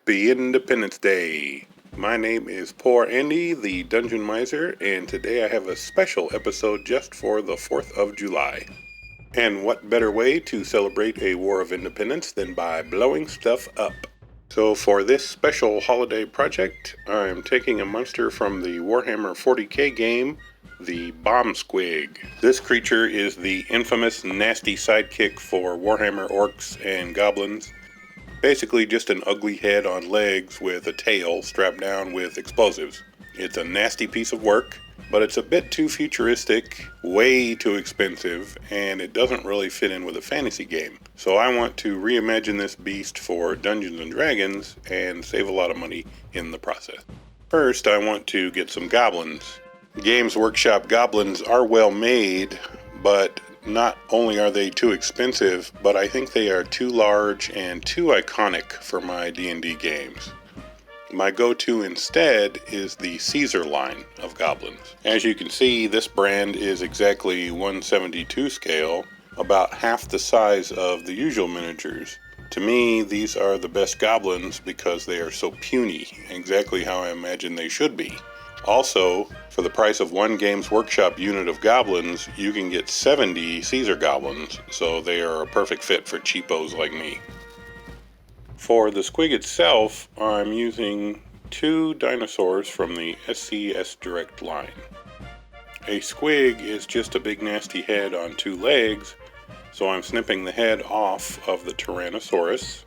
Happy Independence Day! My name is Poor Andy, the Dungeon Miser, and today I have a special episode just for the 4th of July. And what better way to celebrate a war of independence than by blowing stuff up? So for this special holiday project, I'm taking a monster from the Warhammer 40k game, the Bomb Squig. This creature is the infamous nasty sidekick for Warhammer orcs and goblins. Basically just an ugly head on legs with a tail strapped down with explosives. It's a nasty piece of work, but it's a bit too futuristic, way too expensive, and it doesn't really fit in with a fantasy game. So I want to reimagine this beast for Dungeons & Dragons and save a lot of money in the process. First, I want to get some goblins. Games Workshop goblins are well made, but not only are they too expensive, but I think they are too large and too iconic for my D&D games. My go-to instead is the Caesar line of goblins. As you can see, this brand is exactly 1/72 scale, about half the size of the usual miniatures. To me, these are the best goblins because they are so puny, exactly how I imagine they should be. Also, for the price of one Games Workshop unit of goblins, you can get 70 Caesar goblins, so they are a perfect fit for cheapos like me. For the squig itself, I'm using 2 dinosaurs from the SCS Direct line. A squig is just a big nasty head on 2 legs, so I'm snipping the head off of the Tyrannosaurus.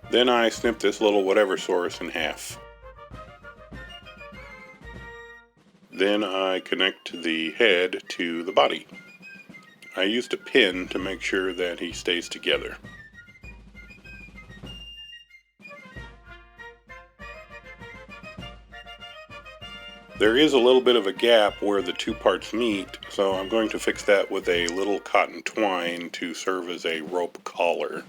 Then I snip this little whatever-saurus in half. Then I connect the head to the body. I used a pin to make sure that he stays together. There is a little bit of a gap where the 2 parts meet, so I'm going to fix that with a little cotton twine to serve as a rope collar.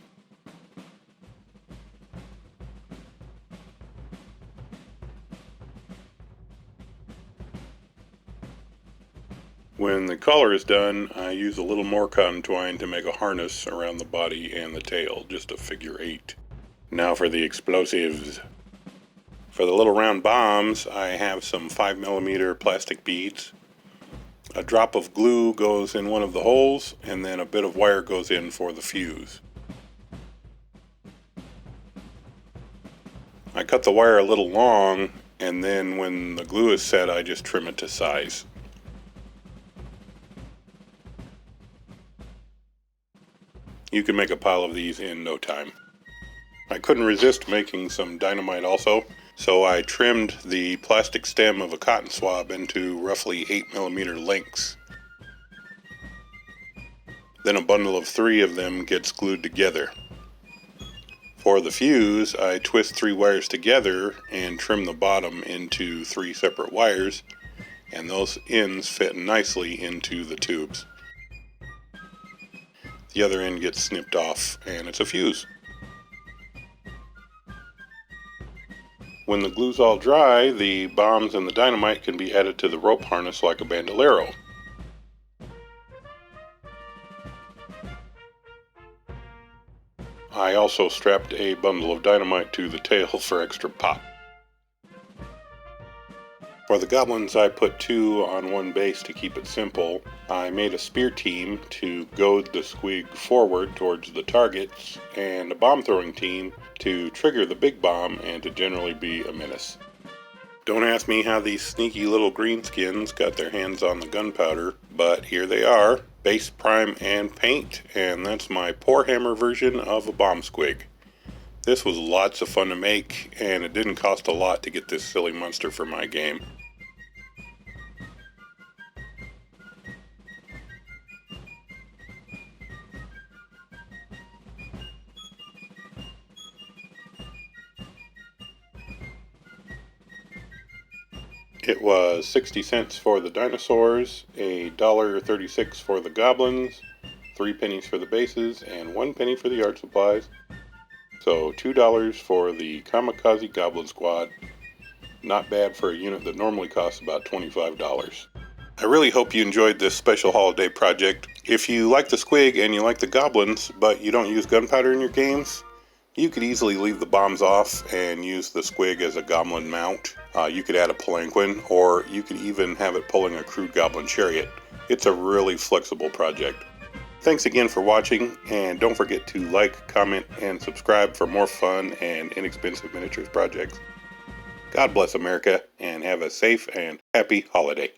When the collar is done, I use a little more cotton twine to make a harness around the body and the tail, just a figure 8. Now for the explosives. For the little round bombs, I have some 5mm plastic beads. A drop of glue goes in one of the holes, and then a bit of wire goes in for the fuse. I cut the wire a little long, and then when the glue is set, I just trim it to size. You can make a pile of these in no time. I couldn't resist making some dynamite also, so I trimmed the plastic stem of a cotton swab into roughly 8mm lengths. Then a bundle of 3 of them gets glued together. For the fuse, I twist 3 wires together and trim the bottom into 3 separate wires, and those ends fit nicely into the tubes. The other end gets snipped off, and it's a fuse. When the glue's all dry, the bombs and the dynamite can be added to the rope harness like a bandolero. I also strapped a bundle of dynamite to the tail for extra pop. For the goblins, I put 2 on one base to keep it simple. I made a spear team to goad the squig forward towards the targets, and a bomb throwing team to trigger the big bomb and to generally be a menace. Don't ask me how these sneaky little greenskins got their hands on the gunpowder, but here they are, base, prime, and paint, and that's my Poorhammer version of a bomb squig. This was lots of fun to make, and it didn't cost a lot to get this silly monster for my game. It was 60 cents for the dinosaurs, $1.36 for the goblins, 3 pennies for the bases, and 1 penny for the art supplies. So $2 for the Kamikaze Goblin Squad. Not bad for a unit that normally costs about $25. I really hope you enjoyed this special holiday project. If you like the Squig and you like the Goblins, but you don't use gunpowder in your games, you could easily leave the bombs off and use the Squig as a Goblin mount. You could add a palanquin, or you could even have it pulling a crude Goblin chariot. It's a really flexible project. Thanks again for watching, and don't forget to like, comment, and subscribe for more fun and inexpensive miniatures projects. God bless America, and have a safe and happy holiday.